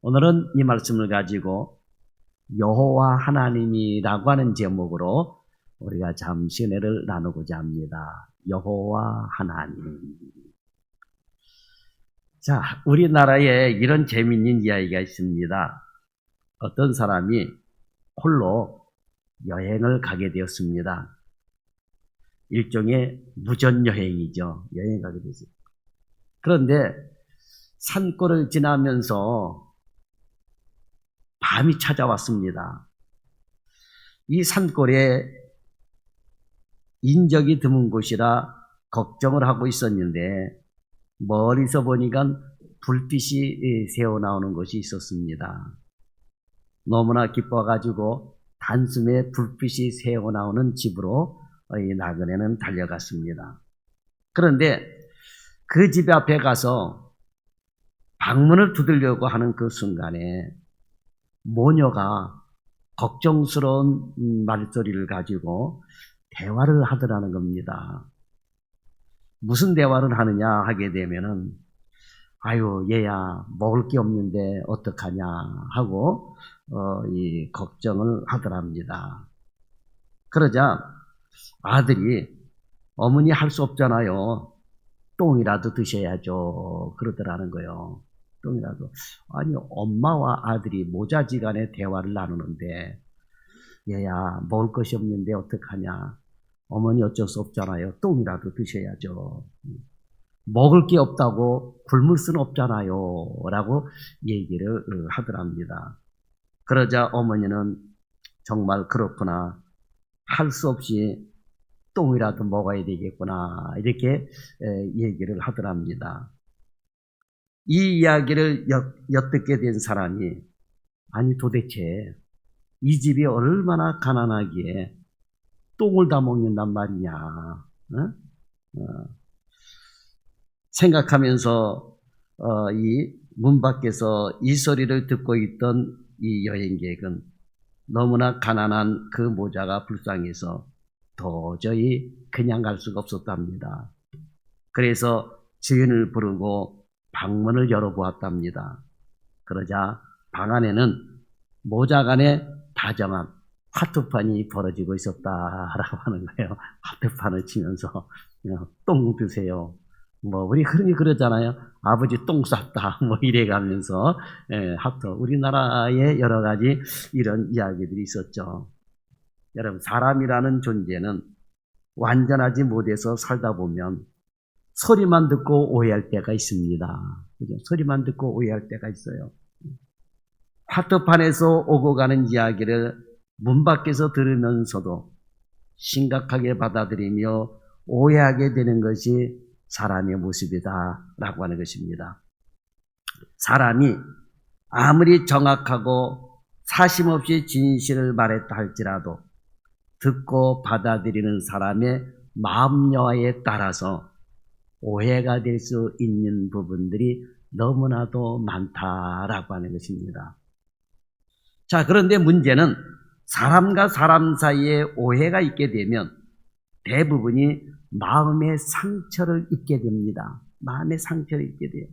오늘은 이 말씀을 가지고 여호와 하나님이라고 하는 제목으로 우리가 잠시 은혜를 나누고자 합니다. 여호와 하나님. 자, 우리나라에 이런 재미있는 이야기가 있습니다. 어떤 사람이 홀로 여행을 가게 되었습니다. 일종의 무전여행이죠. 여행 가게 되었어요. 그런데 산골을 지나면서 밤이 찾아왔습니다. 이 산골에 인적이 드문 곳이라 걱정을 하고 있었는데 멀리서 보니까 불빛이 새어나오는 곳이 있었습니다. 너무나 기뻐가지고 단숨에 불빛이 새어나오는 집으로 이 나그네는 달려갔습니다. 그런데 그 집 앞에 가서 방문을 두드리려고 하는 그 순간에 모녀가 걱정스러운 말소리를 가지고 대화를 하더라는 겁니다. 무슨 대화를 하느냐 하게 되면은 아유 얘야 먹을 게 없는데 어떡하냐 하고 이 걱정을 하더랍니다. 그러자 아들이 어머니 할 수 없잖아요. 똥이라도 드셔야죠. 그러더라는 거예요. 똥이라도. 아니 엄마와 아들이 모자지간에 대화를 나누는데 얘야 먹을 것이 없는데 어떡하냐. 어머니 어쩔 수 없잖아요. 똥이라도 드셔야죠. 먹을 게 없다고 굶을 수는 없잖아요. 라고 얘기를 하더랍니다. 그러자 어머니는 정말 그렇구나. 할 수 없이 똥이라도 먹어야 되겠구나. 이렇게 얘기를 하더랍니다. 이 이야기를 엿듣게 된 사람이 아니 도대체 이 집이 얼마나 가난하기에 똥을 다 먹는단 말이냐 생각하면서 이 문 밖에서 이 소리를 듣고 있던 이 여행객은 너무나 가난한 그 모자가 불쌍해서 도저히 그냥 갈 수가 없었답니다. 그래서 주인을 부르고 방문을 열어보았답니다. 그러자 방 안에는 모자간에 다정한 화투판이 벌어지고 있었다라고 하는 거예요. 화투판을 치면서 똥 드세요. 뭐 우리 흔히 그러잖아요. 아버지 똥 쌌다 뭐 이래가면서 화투. 우리나라에 여러 가지 이런 이야기들이 있었죠. 여러분 사람이라는 존재는 완전하지 못해서 살다 보면 소리만 듣고 오해할 때가 있습니다. 그죠? 소리만 듣고 오해할 때가 있어요. 화투판에서 오고 가는 이야기를 문 밖에서 들으면서도 심각하게 받아들이며 오해하게 되는 것이 사람의 모습이다라고 하는 것입니다. 사람이 아무리 정확하고 사심없이 진실을 말했다 할지라도 듣고 받아들이는 사람의 마음 여하에 따라서 오해가 될 수 있는 부분들이 너무나도 많다라고 하는 것입니다. 자, 그런데 문제는 사람과 사람 사이에 오해가 있게 되면 대부분이 마음의 상처를 입게 됩니다. 마음의 상처를 입게 돼요.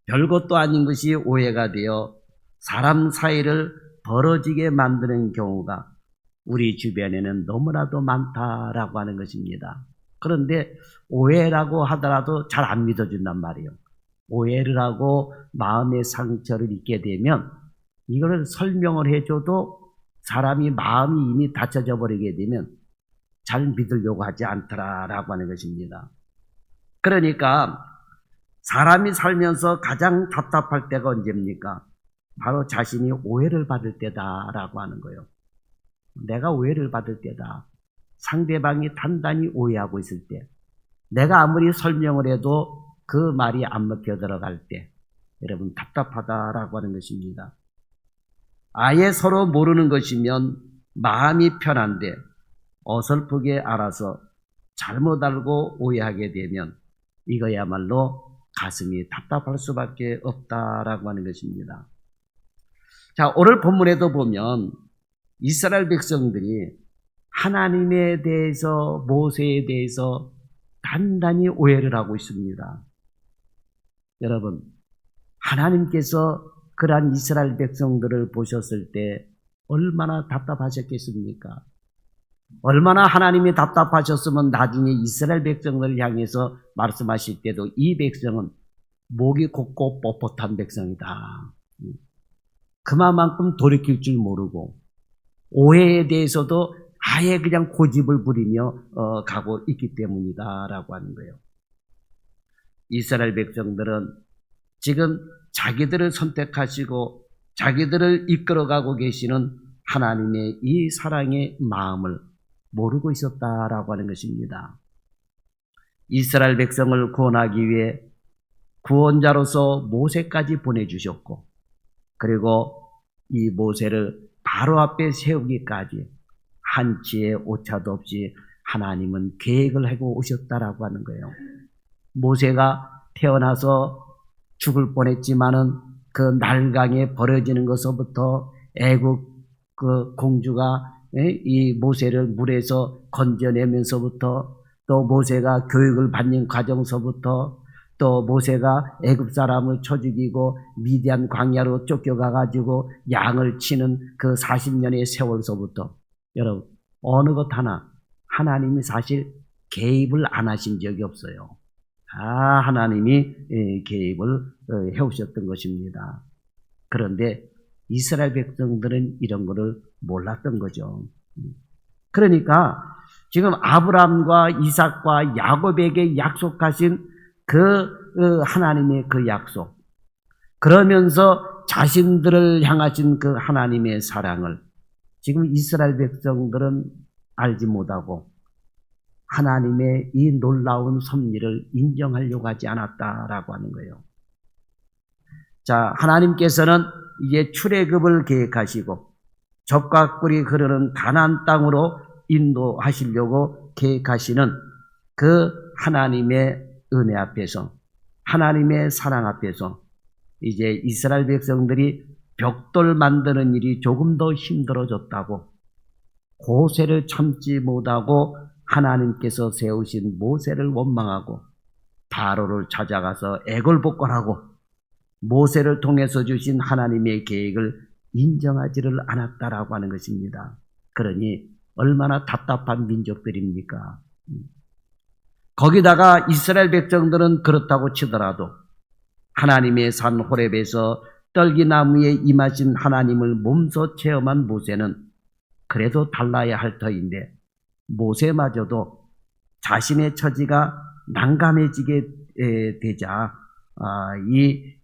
별것도 아닌 것이 오해가 되어 사람 사이를 벌어지게 만드는 경우가 우리 주변에는 너무나도 많다라고 하는 것입니다. 그런데 오해라고 하더라도 잘 안 믿어준단 말이에요. 오해를 하고 마음의 상처를 입게 되면 이거를 설명을 해줘도 사람이 마음이 이미 닫혀져 버리게 되면 잘 믿으려고 하지 않더라라고 하는 것입니다. 그러니까 사람이 살면서 가장 답답할 때가 언제입니까? 바로 자신이 오해를 받을 때다라고 하는 거예요. 내가 오해를 받을 때다. 상대방이 단단히 오해하고 있을 때, 내가 아무리 설명을 해도 그 말이 안 먹혀 들어갈 때, 여러분 답답하다라고 하는 것입니다. 아예 서로 모르는 것이면 마음이 편한데 어설프게 알아서 잘못 알고 오해하게 되면 이거야말로 가슴이 답답할 수밖에 없다라고 하는 것입니다. 자, 오늘 본문에도 보면 이스라엘 백성들이 하나님에 대해서 모세에 대해서 단단히 오해를 하고 있습니다. 여러분 하나님께서 그러한 이스라엘 백성들을 보셨을 때 얼마나 답답하셨겠습니까? 얼마나 하나님이 답답하셨으면 나중에 이스라엘 백성들을 향해서 말씀하실 때도 이 백성은 목이 곱고 뻣뻣한 백성이다. 그만큼 돌이킬 줄 모르고 오해에 대해서도 아예 그냥 고집을 부리며 가고 있기 때문이다라고 하는 거예요. 이스라엘 백성들은 지금 자기들을 선택하시고 자기들을 이끌어가고 계시는 하나님의 이 사랑의 마음을 모르고 있었다라고 하는 것입니다. 이스라엘 백성을 구원하기 위해 구원자로서 모세까지 보내주셨고, 그리고 이 모세를 바로 앞에 세우기까지 한치의 오차도 없이 하나님은 계획을 하고 오셨다라고 하는 거예요. 모세가 태어나서 죽을 뻔했지만은 그 날강에 버려지는 것서부터 애국 그 공주가 이 모세를 물에서 건져내면서부터, 또 모세가 교육을 받는 과정서부터, 또 모세가 애굽 사람을 쳐 죽이고 미디안 광야로 쫓겨가 가지고 양을 치는 그 40년의 세월서부터, 여러분 어느 것 하나 하나님이 사실 개입을 안 하신 적이 없어요. 다 하나님이 개입을 해오셨던 것입니다. 그런데 이스라엘 백성들은 이런 것을 몰랐던 거죠. 그러니까 지금 아브라함과 이삭과 야곱에게 약속하신 그 하나님의 그 약속, 그러면서 자신들을 향하신 그 하나님의 사랑을 지금 이스라엘 백성들은 알지 못하고 하나님의 이 놀라운 섭리를 인정하려고 하지 않았다라고 하는 거예요. 자, 하나님께서는 이제 출애굽을 계획하시고 젖과 꿀이 흐르는 가나안 땅으로 인도하시려고 계획하시는 그 하나님의 은혜 앞에서, 하나님의 사랑 앞에서 이제 이스라엘 백성들이 벽돌 만드는 일이 조금 더 힘들어졌다고 고세를 참지 못하고 하나님께서 세우신 모세를 원망하고 바로를 찾아가서 애걸복걸하고 모세를 통해서 주신 하나님의 계획을 인정하지를 않았다라고 하는 것입니다. 그러니 얼마나 답답한 민족들입니까? 거기다가 이스라엘 백성들은 그렇다고 치더라도 하나님의 산 호렙에서 떨기나무에 임하신 하나님을 몸소 체험한 모세는 그래도 달라야 할 터인데, 모세마저도 자신의 처지가 난감해지게 되자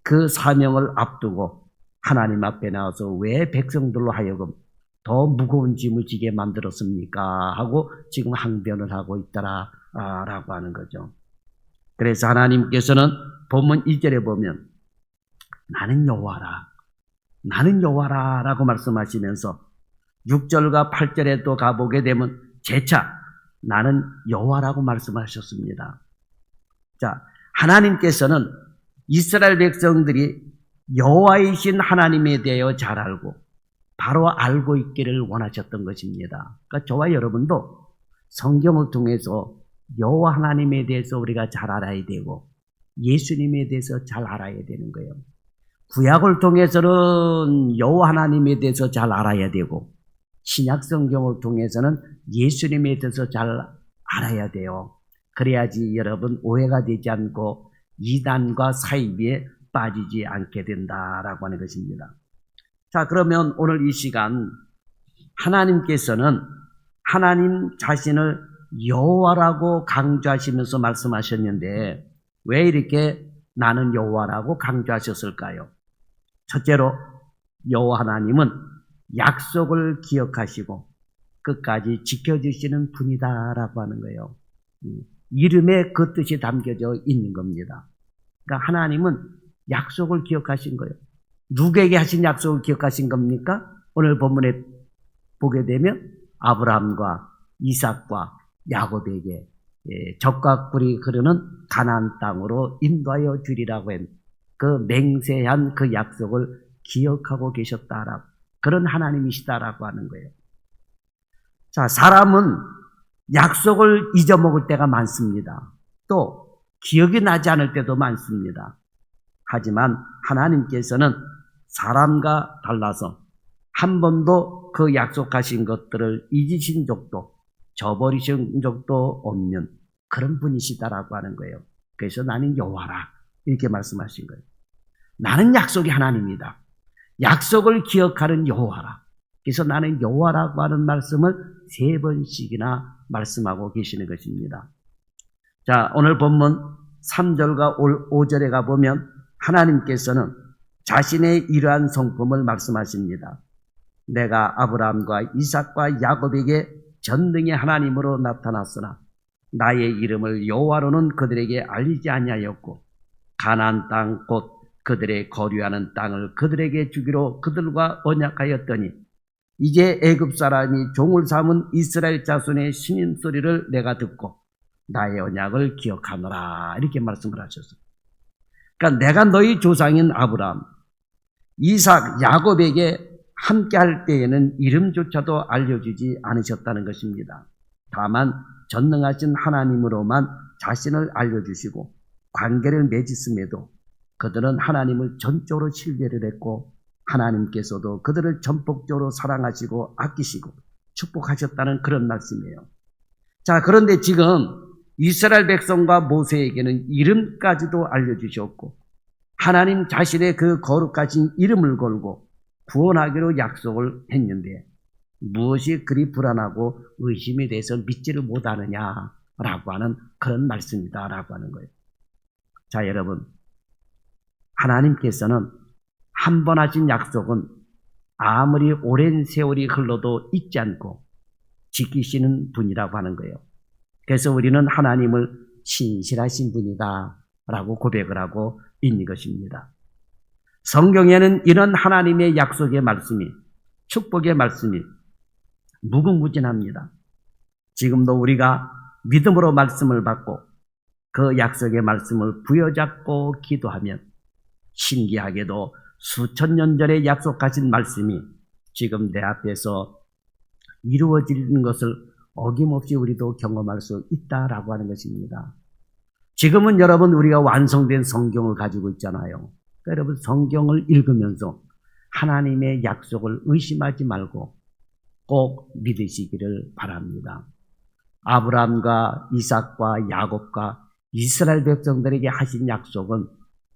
그 사명을 앞두고 하나님 앞에 나와서 왜 백성들로 하여금 더 무거운 짐을 지게 만들었습니까? 하고 지금 항변을 하고 있다라고 하는 거죠. 그래서 하나님께서는 본문 2절에 보면 나는 여호와라, 나는 여호와라 라고 말씀하시면서 6절과 8절에 또 가보게 되면 재차 나는 여호와라고 말씀하셨습니다. 자, 하나님께서는 이스라엘 백성들이 여호와이신 하나님에 대하여 잘 알고 바로 알고 있기를 원하셨던 것입니다. 그러니까 저와 여러분도 성경을 통해서 여호와 하나님에 대해서 우리가 잘 알아야 되고 예수님에 대해서 잘 알아야 되는 거예요. 구약을 통해서는 여호와 하나님에 대해서 잘 알아야 되고 신약 성경을 통해서는 예수님에 대해서 잘 알아야 돼요. 그래야지 여러분 오해가 되지 않고 이단과 사이비에 빠지지 않게 된다라고 하는 것입니다. 자, 그러면 오늘 이 시간 하나님께서는 하나님 자신을 여호와라고 강조하시면서 말씀하셨는데 왜 이렇게 나는 여호와라고 강조하셨을까요? 첫째로 여호와 하나님은 약속을 기억하시고 끝까지 지켜주시는 분이다라고 하는 거예요. 이름에 그 뜻이 담겨져 있는 겁니다. 그러니까 하나님은 약속을 기억하신 거예요. 누구에게 하신 약속을 기억하신 겁니까? 오늘 본문에 보게 되면 아브라함과 이삭과 야곱에게 젖과 꿀이 흐르는 가나안 땅으로 인도하여 주리라고 한 그 맹세한 그 약속을 기억하고 계셨다라고, 그런 하나님이시다라고 하는 거예요. 자, 사람은 약속을 잊어먹을 때가 많습니다. 또 기억이 나지 않을 때도 많습니다. 하지만 하나님께서는 사람과 달라서 한 번도 그 약속하신 것들을 잊으신 적도 저버리신 적도 없는 그런 분이시다라고 하는 거예요. 그래서 나는 여호와라 이렇게 말씀하신 거예요. 나는 약속의 하나님이다. 약속을 기억하는 여호와라. 그래서 나는 여호와라고 하는 말씀을 3번씩이나 말씀하고 계시는 것입니다. 자, 오늘 본문 3절과 5절에 가보면 하나님께서는 자신의 이러한 성품을 말씀하십니다. 내가 아브라함과 이삭과 야곱에게 전능의 하나님으로 나타났으나 나의 이름을 여호와로는 그들에게 알리지 아니하였고 가나안 땅 곧 그들의 거류하는 땅을 그들에게 주기로 그들과 언약하였더니 이제 애굽 사람이 종을 삼은 이스라엘 자손의 신음소리를 내가 듣고 나의 언약을 기억하노라 이렇게 말씀을 하셨어요. 그러니까 내가 너희 조상인 아브라함, 이삭, 야곱에게 함께 할 때에는 이름조차도 알려주지 않으셨다는 것입니다. 다만 전능하신 하나님으로만 자신을 알려주시고 관계를 맺었음에도 그들은 하나님을 전적으로 신뢰를 했고 하나님께서도 그들을 전폭적으로 사랑하시고 아끼시고 축복하셨다는 그런 말씀이에요. 자, 그런데 지금 이스라엘 백성과 모세에게는 이름까지도 알려주셨고 하나님 자신의 그 거룩하신 이름을 걸고 구원하기로 약속을 했는데 무엇이 그리 불안하고 의심이 돼서 믿지를 못하느냐라고 하는 그런 말씀이다라고 하는 거예요. 자, 여러분, 하나님께서는 한 번 하신 약속은 아무리 오랜 세월이 흘러도 잊지 않고 지키시는 분이라고 하는 거예요. 그래서 우리는 하나님을 신실하신 분이다 라고 고백을 하고 있는 것입니다. 성경에는 이런 하나님의 약속의 말씀이, 축복의 말씀이 무궁무진합니다. 지금도 우리가 믿음으로 말씀을 받고 그 약속의 말씀을 부여잡고 기도하면 신기하게도 수천 년 전에 약속하신 말씀이 지금 내 앞에서 이루어지는 것을 어김없이 우리도 경험할 수 있다라고 하는 것입니다. 지금은 여러분 우리가 완성된 성경을 가지고 있잖아요. 그러니까 여러분 성경을 읽으면서 하나님의 약속을 의심하지 말고 꼭 믿으시기를 바랍니다. 아브라함과 이삭과 야곱과 이스라엘 백성들에게 하신 약속은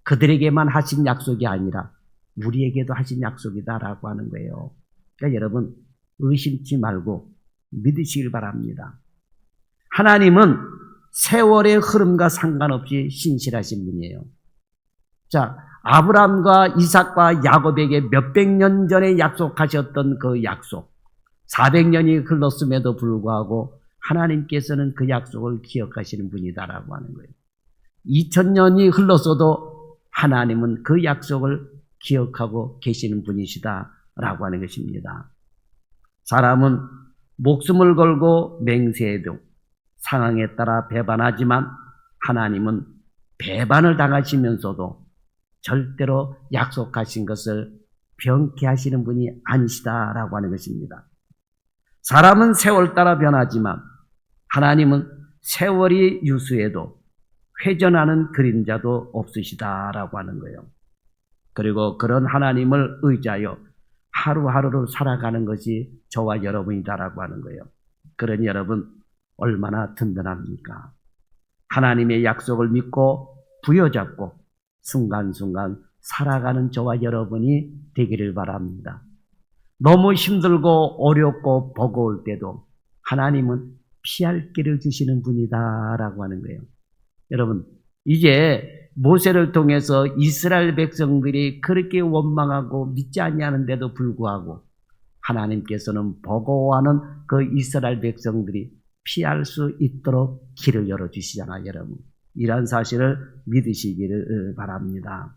그들에게만 하신 약속이 아니라 우리에게도 하신 약속이다라고 하는 거예요. 그러니까 여러분 의심치 말고 믿으시길 바랍니다. 하나님은 세월의 흐름과 상관없이 신실하신 분이에요. 자, 아브라함과 이삭과 야곱에게 몇백 년 전에 약속하셨던 그 약속, 400년이 흘렀음에도 불구하고 하나님께서는 그 약속을 기억하시는 분이다라고 하는 거예요. 2000년이 흘렀어도 하나님은 그 약속을 기억하고 계시는 분이시다라고 하는 것입니다. 사람은 목숨을 걸고 맹세해도 상황에 따라 배반하지만 하나님은 배반을 당하시면서도 절대로 약속하신 것을 변케 하시는 분이 아니시다라고 하는 것입니다. 사람은 세월 따라 변하지만 하나님은 세월이 유수해도 회전하는 그림자도 없으시다라고 하는 거예요. 그리고 그런 하나님을 의지하여 하루하루를 살아가는 것이 저와 여러분이다라고 하는 거예요. 그러니 여러분 얼마나 든든합니까? 하나님의 약속을 믿고 부여잡고 순간순간 살아가는 저와 여러분이 되기를 바랍니다. 너무 힘들고 어렵고 버거울 때도 하나님은 피할 길을 주시는 분이다라고 하는 거예요. 여러분 이제 모세를 통해서 이스라엘 백성들이 그렇게 원망하고 믿지 아니하는데도 불구하고 하나님께서는 버거워하는 그 이스라엘 백성들이 피할 수 있도록 길을 열어주시잖아요. 여러분 이러한 사실을 믿으시기를 바랍니다.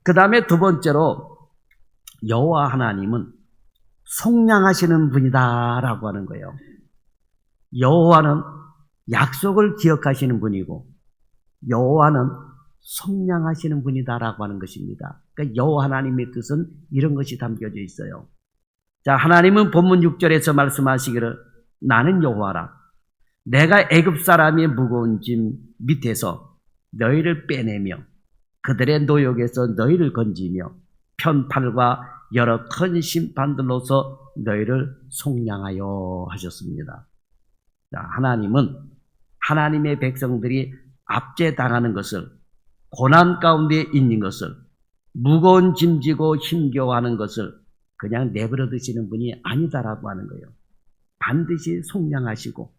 그 다음에 두 번째로 여호와 하나님은 속량하시는 분이다라고 하는 거예요. 여호와는 약속을 기억하시는 분이고 여호와는 속량하시는 분이다라고 하는 것입니다. 그러니까 여호와 하나님의 뜻은 이런 것이 담겨져 있어요. 자, 하나님은 본문 6절에서 말씀하시기를 나는 여호와라. 내가 애굽 사람의 무거운 짐 밑에서 너희를 빼내며 그들의 노역에서 너희를 건지며 편팔과 여러 큰 심판들로서 너희를 속량하여 하셨습니다. 자, 하나님은 하나님의 백성들이 압제당하는 것을, 고난 가운데 있는 것을, 무거운 짐지고 힘겨워하는 것을 그냥 내버려 두시는 분이 아니다라고 하는 거예요. 반드시 속량하시고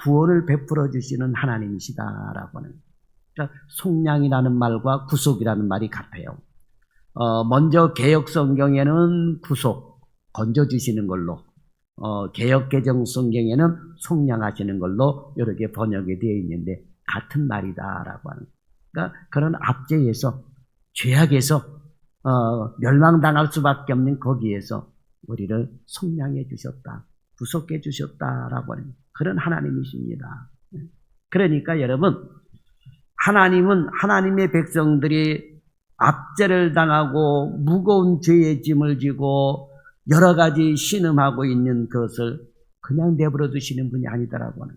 구원을 베풀어 주시는 하나님이시다라고 하는 거예요. 그러니까 속량이라는 말과 구속이라는 말이 같아요. 먼저 개역 성경에는 구속, 건져주시는 걸로, 개역 개정 성경에는 속량하시는 걸로 이렇게 번역이 되어 있는데 같은 말이다라고 하는. 그러니까 그런 압제에서, 죄악에서 멸망당할 수밖에 없는 거기에서 우리를 속량해 주셨다, 구속해 주셨다라고 하는 그런 하나님이십니다. 그러니까 여러분, 하나님은 하나님의 백성들이 압제를 당하고 무거운 죄의 짐을 지고 여러 가지 신음하고 있는 것을 그냥 내버려 두시는 분이 아니다라고 하는,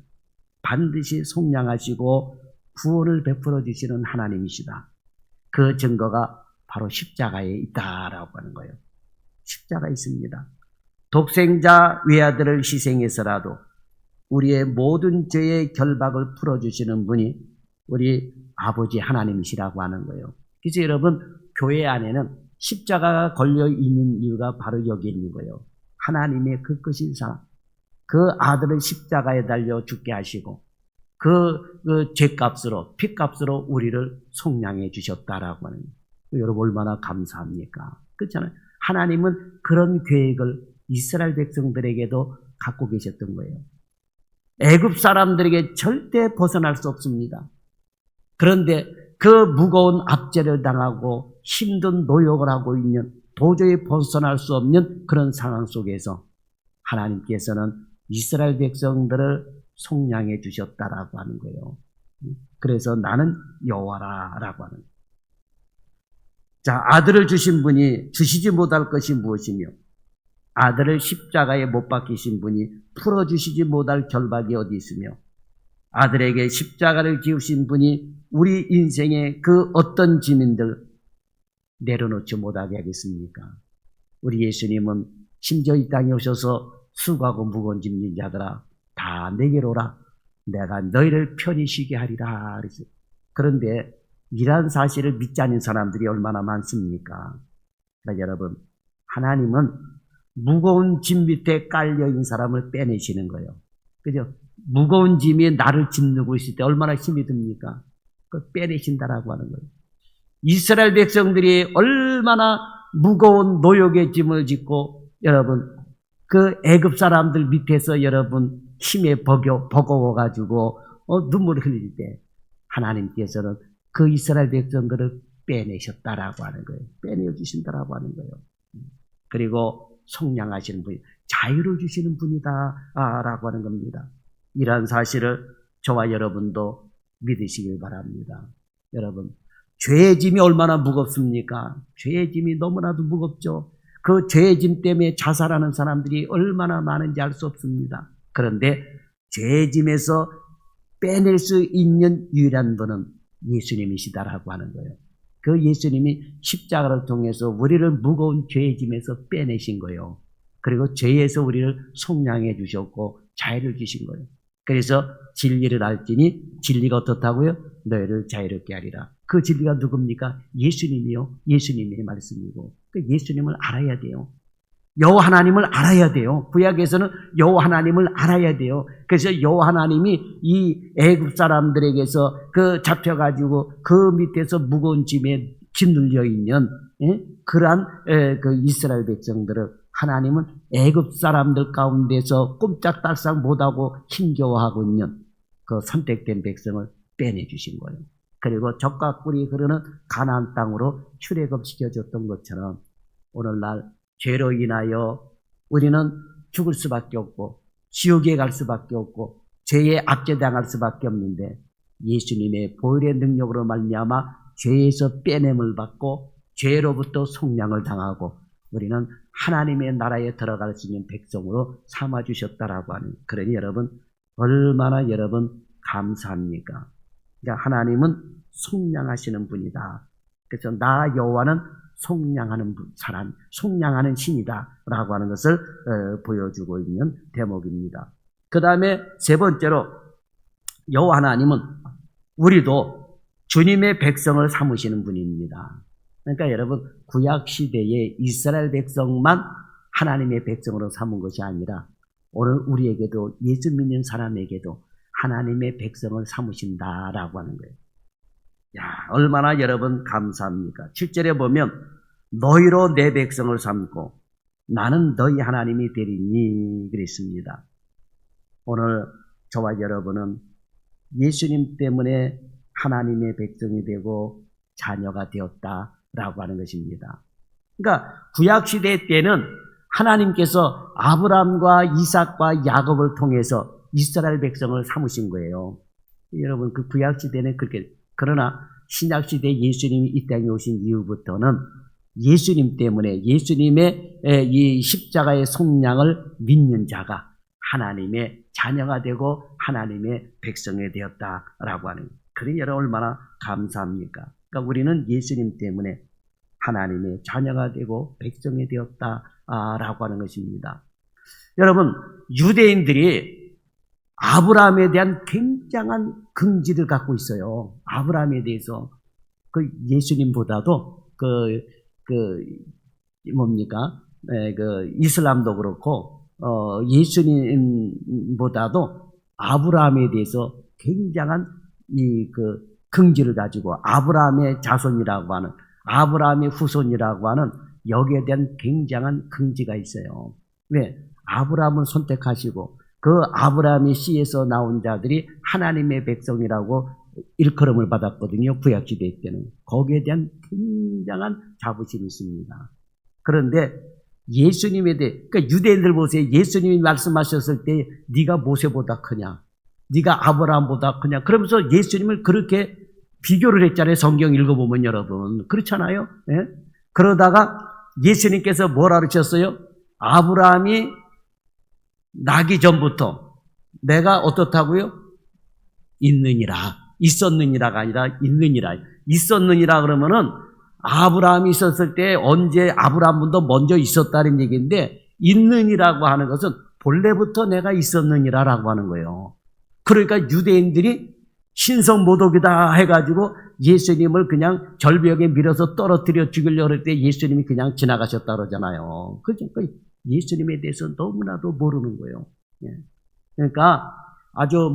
반드시 속량하시고 구원을 베풀어 주시는 하나님이시다. 그 증거가 바로 십자가에 있다라고 하는 거예요. 십자가 있습니다. 독생자 외아들을 희생해서라도 우리의 모든 죄의 결박을 풀어주시는 분이 우리 아버지 하나님이시라고 하는 거예요. 그래서 여러분, 교회 안에는 십자가가 걸려있는 이유가 바로 여기 있는 거예요. 하나님의 그 크신 사랑, 그 아들을 십자가에 달려 죽게 하시고 그 죄값으로, 피값으로 우리를 속량해 주셨다라고 하는 거예요. 여러분 얼마나 감사합니까? 그렇잖아요. 하나님은 그런 계획을 이스라엘 백성들에게도 갖고 계셨던 거예요. 애굽 사람들에게 절대 벗어날 수 없습니다. 그런데 그 무거운 압제를 당하고 힘든 노역을 하고 있는, 도저히 벗어날 수 없는 그런 상황 속에서 하나님께서는 이스라엘 백성들을 속량해 주셨다라고 하는 거예요. 그래서 나는 여호와라라고 하는 거예요. 자, 아들을 주신 분이 주시지 못할 것이 무엇이며, 아들을 십자가에 못 박히신 분이 풀어주시지 못할 결박이 어디 있으며, 아들에게 십자가를 지으신 분이 우리 인생의 그 어떤 짐인들 내려놓지 못하게 하겠습니까? 우리 예수님은 심지어 이 땅에 오셔서 수고하고 무거운 짐진 자들아 다 내게로 오라, 내가 너희를 편히 쉬게 하리라 그랬어요. 그런데 이러한 사실을 믿지 않는 사람들이 얼마나 많습니까? 그러니까 여러분, 하나님은 무거운 짐 밑에 깔려있는 사람을 빼내시는 거예요. 그죠? 무거운 짐이 나를 짓누고 있을 때 얼마나 힘이 듭니까? 그걸 빼내신다라고 하는 거예요. 이스라엘 백성들이 얼마나 무거운 노역의 짐을 짓고, 여러분, 그 애굽 사람들 밑에서 여러분 힘에 버거워가지고 눈물을 흘릴 때 하나님께서는 그 이스라엘 백성들을 빼내셨다라고 하는 거예요. 빼내주신다라고 하는 거예요. 그리고 속량하시는 분이, 자유를 주시는 분이다라고 하는 겁니다. 이러한 사실을 저와 여러분도 믿으시길 바랍니다. 여러분, 죄의 짐이 얼마나 무겁습니까? 죄의 짐이 너무나도 무겁죠. 그 죄의 짐 때문에 자살하는 사람들이 얼마나 많은지 알 수 없습니다. 그런데 죄의 짐에서 빼낼 수 있는 유일한 분은 예수님이시다라고 하는 거예요. 그 예수님이 십자가를 통해서 우리를 무거운 죄의 짐에서 빼내신 거예요. 그리고 죄에서 우리를 속량해 주셨고 자유를 주신 거예요. 그래서 진리를 알지니 진리가 어떻다고요? 너희를 자유롭게 하리라. 그 진리가 누굽니까? 예수님이요. 예수님의 말씀이고, 그 예수님을 알아야 돼요. 여호와 하나님을 알아야 돼요. 구약에서는 여호와 하나님을 알아야 돼요. 그래서 여호와 하나님이 이 애굽 사람들에게서 그 잡혀가지고 그 밑에서 무거운 짐에 짓눌려 있는 그러한 그 이스라엘 백성들을 하나님은 애굽 사람들 가운데서 꼼짝달싹 못하고 힘겨워하고 있는 그 선택된 백성을 빼내주신 거예요. 그리고 젖과 꿀이 흐르는 가나안 땅으로 출애굽시켜줬던 것처럼 오늘날 죄로 인하여 우리는 죽을 수밖에 없고 지옥에 갈 수밖에 없고 죄에 압제당할 수밖에 없는데, 예수님의 보혈의 능력으로 말미암아 죄에서 빼냄을 받고 죄로부터 속량을 당하고 우리는 하나님의 나라에 들어갈 수 있는 백성으로 삼아주셨다라고 하는, 그러니 여러분 얼마나 여러분 감사합니까? 그러니까 하나님은 속량하시는 분이다. 그래서 나 여호와는 속량하는 사람, 속량하는 신이다라고 하는 것을 보여주고 있는 대목입니다. 그 다음에 세 번째로 여호와 하나님은 우리도 주님의 백성을 삼으시는 분입니다. 그러니까 여러분 구약 시대의 이스라엘 백성만 하나님의 백성으로 삼은 것이 아니라 오늘 우리에게도 예수 믿는 사람에게도 하나님의 백성을 삼으신다라고 하는 거예요. 야, 얼마나 여러분 감사합니까? 7절에 보면 너희로 내 백성을 삼고 나는 너희 하나님이 되리니 그랬습니다. 오늘 저와 여러분은 예수님 때문에 하나님의 백성이 되고 자녀가 되었다라고 하는 것입니다. 그러니까 구약시대 때는 하나님께서 아브라함과 이삭과 야곱을 통해서 이스라엘 백성을 삼으신 거예요. 여러분 그 구약시대는 그렇게, 그러나 신약시대 예수님이 이 땅에 오신 이후부터는 예수님 때문에 예수님의 이 십자가의 속량을 믿는 자가 하나님의 자녀가 되고 하나님의 백성이 되었다라고 하는 거예요. 그래 여러분 얼마나 감사합니까? 그러니까 우리는 예수님 때문에 하나님의 자녀가 되고 백성이 되었다라고 하는 것입니다. 여러분 유대인들이 아브라함에 대한 굉장한 긍지를 갖고 있어요. 아브라함에 대해서 그 예수님보다도 이슬람도 그렇고 예수님보다도 아브라함에 대해서 굉장한 긍지를 가지고 아브라함의 자손이라고 하는, 아브라함의 후손이라고 하는 여기에 대한 굉장한 긍지가 있어요. 왜? 아브라함을 선택하시고 그 아브라함의 씨에서 나온 자들이 하나님의 백성이라고 일컬음을 받았거든요. 구약시대 때는. 거기에 대한 굉장한 자부심이 있습니다. 그런데 예수님에 대해, 그러니까 유대인들 보세요. 예수님이 말씀하셨을 때 네가 모세보다 크냐, 네가 아브라함보다 크냐, 그러면서 예수님을 그렇게 비교를 했잖아요. 성경 읽어보면 여러분 그렇잖아요. 예? 그러다가 예수님께서 뭐라 그러셨어요? 아브라함이 나기 전부터 내가 어떻다고요? 있느니라. 있었느니라가 아니라 있느니라. 있었느니라 그러면은 아브라함이 있었을 때 언제 아브라함보다 먼저 있었다는 얘기인데, 있느니라고 하는 것은 본래부터 내가 있었느니라라고 하는 거예요. 그러니까 유대인들이 신성모독이다 해가지고 예수님을 그냥 절벽에 밀어서 떨어뜨려 죽이려고 할 때 예수님이 그냥 지나가셨다 그러잖아요. 그러니까 예수님에 대해서 너무나도 모르는 거예요. 그러니까 아주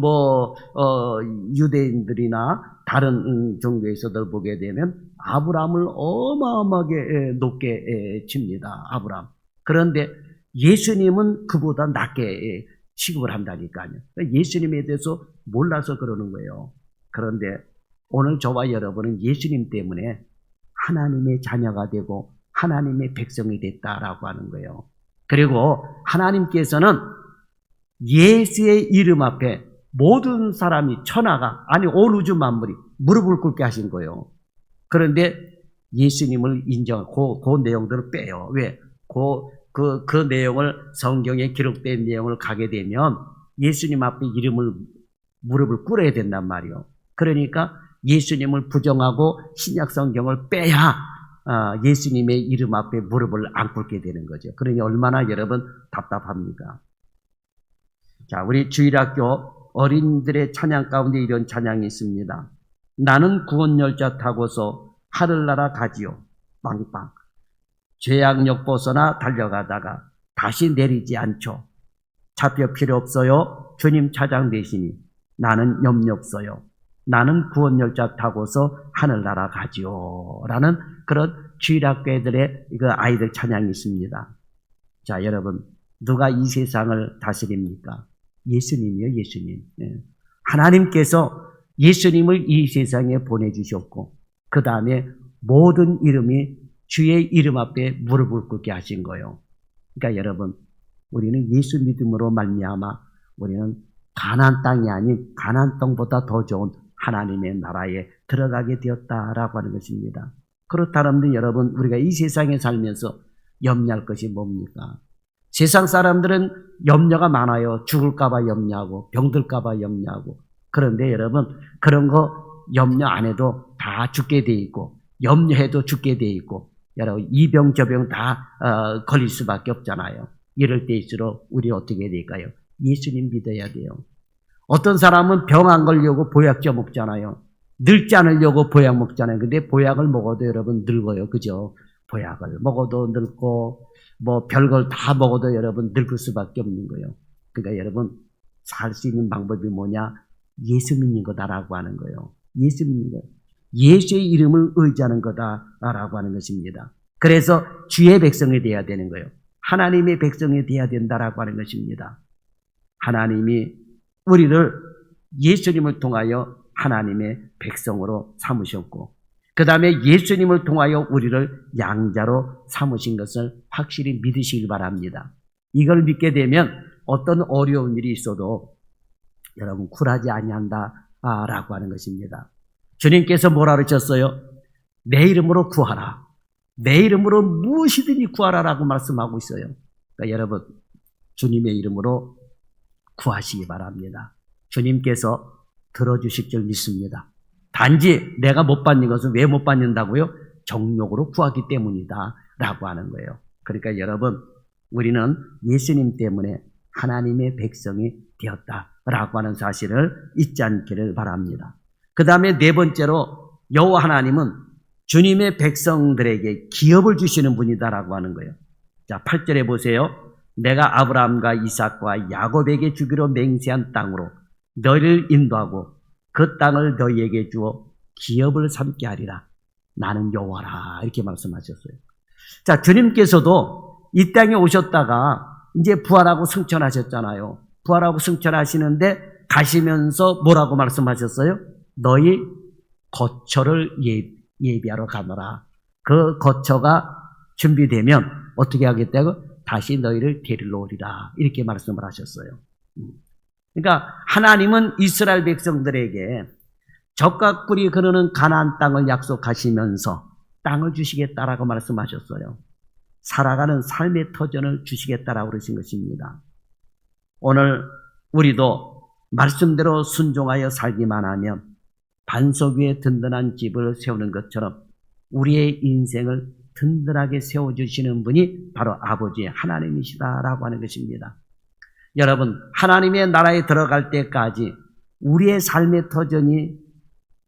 유대인들이나 다른 종교에서들 보게 되면 아브라함을 어마어마하게 높게 칩니다. 아브라함. 그런데 예수님은 그보다 낮게 취급을 한다니까요. 예수님에 대해서 몰라서 그러는 거예요. 그런데 오늘 저와 여러분은 예수님 때문에 하나님의 자녀가 되고 하나님의 백성이 됐다라고 하는 거예요. 그리고 하나님께서는 예수의 이름 앞에 모든 사람이, 천하가, 아니 온 우주 만물이 무릎을 꿇게 하신 거예요. 그런데 예수님을 인정하고 그 내용들을 빼요. 왜? 그 내용을, 성경에 기록된 내용을 가게 되면 예수님 앞에 무릎을 꿇어야 된단 말이에요. 그러니까 예수님을 부정하고 신약 성경을 빼야 예수님의 이름 앞에 무릎을 안 꿇게 되는 거죠. 그러니 얼마나 여러분 답답합니까? 자, 우리 주일학교 어린이들의 찬양 가운데 이런 찬양이 있습니다. 나는 구원열차 타고서 하늘나라 가지요. 빵빵. 죄악력 벗어나 달려가다가 다시 내리지 않죠. 잡혀 필요 없어요. 주님 차장 되시니 나는 염려 없어요. 나는 구원열차 타고서 하늘나라 가지요. 라는 그런 주일학교 애들의 아이들 찬양이 있습니다. 자, 여러분, 누가 이 세상을 다스립니까? 예수님이요, 예수님. 하나님께서 예수님을 이 세상에 보내주셨고, 그 다음에 모든 이름이 주의 이름 앞에 무릎을 꿇게 하신 거예요. 그러니까 여러분, 우리는 예수 믿음으로 말미암아 우리는 가나안 땅이 아닌 가나안 땅보다 더 좋은 하나님의 나라에 들어가게 되었다라고 하는 것입니다. 그렇다면 여러분, 우리가 이 세상에 살면서 염려할 것이 뭡니까? 세상 사람들은 염려가 많아요. 죽을까봐 염려하고 병들까봐 염려하고. 그런데 여러분, 그런 거 염려 안 해도 다 죽게 돼 있고, 염려해도 죽게 돼 있고, 여러분 이병 저병 다 걸릴 수밖에 없잖아요. 이럴 때일수록 우리 어떻게 해야 될까요? 예수님 믿어야 돼요. 어떤 사람은 병 안 걸려고 보약제 먹잖아요. 늙지 않으려고 보약 먹잖아요. 근데 보약을 먹어도 여러분 늙어요. 그죠? 보약을 먹어도 늙고 뭐 별걸 다 먹어도 여러분 늙을 수밖에 없는 거예요. 그러니까 여러분 살 수 있는 방법이 뭐냐? 예수 믿는 거다라고 하는 거예요. 예수 믿는 거. 예수의 이름을 의지하는 거다라고 하는 것입니다. 그래서 주의 백성이 되어야 되는 거예요. 하나님의 백성이 되어야 된다라고 하는 것입니다. 하나님이 우리를 예수님을 통하여 하나님의 백성으로 삼으셨고 그 다음에 예수님을 통하여 우리를 양자로 삼으신 것을 확실히 믿으시길 바랍니다. 이걸 믿게 되면 어떤 어려운 일이 있어도 여러분 굴하지 아니한다라고 하는 것입니다. 주님께서 뭐라 그러셨어요? 내 이름으로 구하라. 내 이름으로 무엇이든지 구하라라고 말씀하고 있어요. 그러니까 여러분 주님의 이름으로 구하시기 바랍니다. 주님께서 들어주실 줄 믿습니다. 단지 내가 못 받는 것은 왜 못 받는다고요? 정욕으로 구하기 때문이다 라고 하는 거예요. 그러니까 여러분 우리는 예수님 때문에 하나님의 백성이 되었다라고 하는 사실을 잊지 않기를 바랍니다. 그 다음에 네 번째로 여호와 하나님은 주님의 백성들에게 기업을 주시는 분이다라고 하는 거예요. 자, 8절에 보세요. 내가 아브라함과 이삭과 야곱에게 주기로 맹세한 땅으로 너희를 인도하고 그 땅을 너희에게 주어 기업을 삼게 하리라. 나는 여호와라. 이렇게 말씀하셨어요. 자, 주님께서도 이 땅에 오셨다가 이제 부활하고 승천하셨잖아요. 부활하고 승천하시는데 가시면서 뭐라고 말씀하셨어요? 너희 거처를 예비하러 가노라. 그 거처가 준비되면 어떻게 하겠다고? 다시 너희를 데리러 오리라. 이렇게 말씀을 하셨어요. 그러니까 하나님은 이스라엘 백성들에게 젖과 꿀이 흐르는 가나안 땅을 약속하시면서 땅을 주시겠다라고 말씀하셨어요. 살아가는 삶의 터전을 주시겠다라고 그러신 것입니다. 오늘 우리도 말씀대로 순종하여 살기만 하면 반석 위에 든든한 집을 세우는 것처럼 우리의 인생을 든든하게 세워주시는 분이 바로 아버지 하나님이시다라고 하는 것입니다. 여러분 하나님의 나라에 들어갈 때까지 우리의 삶의 터전이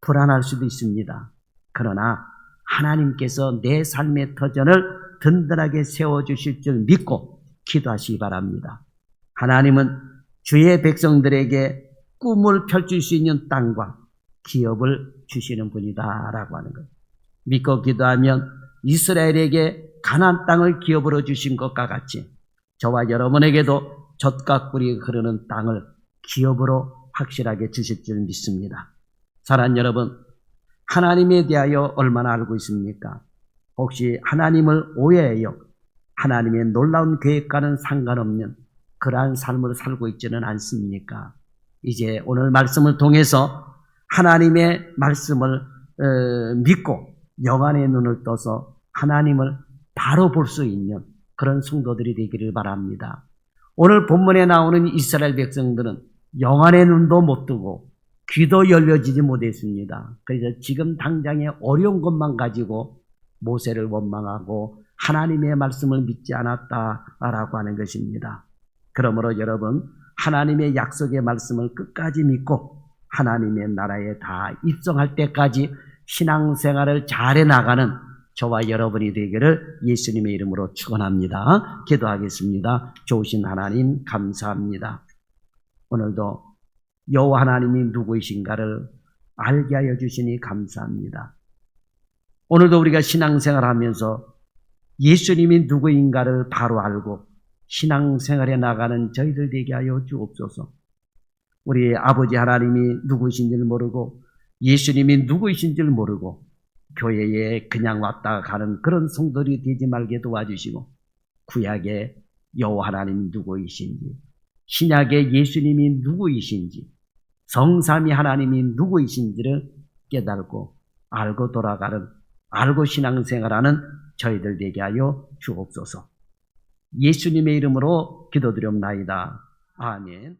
불안할 수도 있습니다. 그러나 하나님께서 내 삶의 터전을 든든하게 세워주실 줄 믿고 기도하시기 바랍니다. 하나님은 주의 백성들에게 꿈을 펼칠 수 있는 땅과 기업을 주시는 분이다라고 하는 것. 믿고 기도하면 이스라엘에게 가나안 땅을 기업으로 주신 것과 같이 저와 여러분에게도 젖과 꿀이 흐르는 땅을 기업으로 확실하게 주실 줄 믿습니다. 사랑하는 여러분, 하나님에 대하여 얼마나 알고 있습니까? 혹시 하나님을 오해해요? 하나님의 놀라운 계획과는 상관없는 그러한 삶을 살고 있지는 않습니까? 이제 오늘 말씀을 통해서 하나님의 말씀을 믿고 영안의 눈을 떠서 하나님을 바로 볼 수 있는 그런 성도들이 되기를 바랍니다. 오늘 본문에 나오는 이스라엘 백성들은 영안의 눈도 못 뜨고 귀도 열려지지 못했습니다. 그래서 지금 당장의 어려운 것만 가지고 모세를 원망하고 하나님의 말씀을 믿지 않았다라고 하는 것입니다. 그러므로 여러분 하나님의 약속의 말씀을 끝까지 믿고 하나님의 나라에 다 입성할 때까지 신앙생활을 잘해 나가는 저와 여러분이 되기를 예수님의 이름으로 축원합니다. 기도하겠습니다. 좋으신 하나님 감사합니다. 오늘도 여호와 하나님이 누구이신가를 알게 하여 주시니 감사합니다. 오늘도 우리가 신앙생활하면서 예수님이 누구인가를 바로 알고 신앙생활에 나가는 저희들 되게 하여 주옵소서. 우리 아버지 하나님이 누구이신지를 모르고 예수님이 누구이신지를 모르고 교회에 그냥 왔다 가는 그런 성도들이 되지 말게 도와주시고 구약의 여호와 하나님이 누구이신지 신약의 예수님이 누구이신지 성삼위 하나님이 누구이신지를 깨달고 알고 돌아가는 알고 신앙생활하는 저희들 되게 하여 주옵소서. 예수님의 이름으로 기도드렸나이다. 아멘.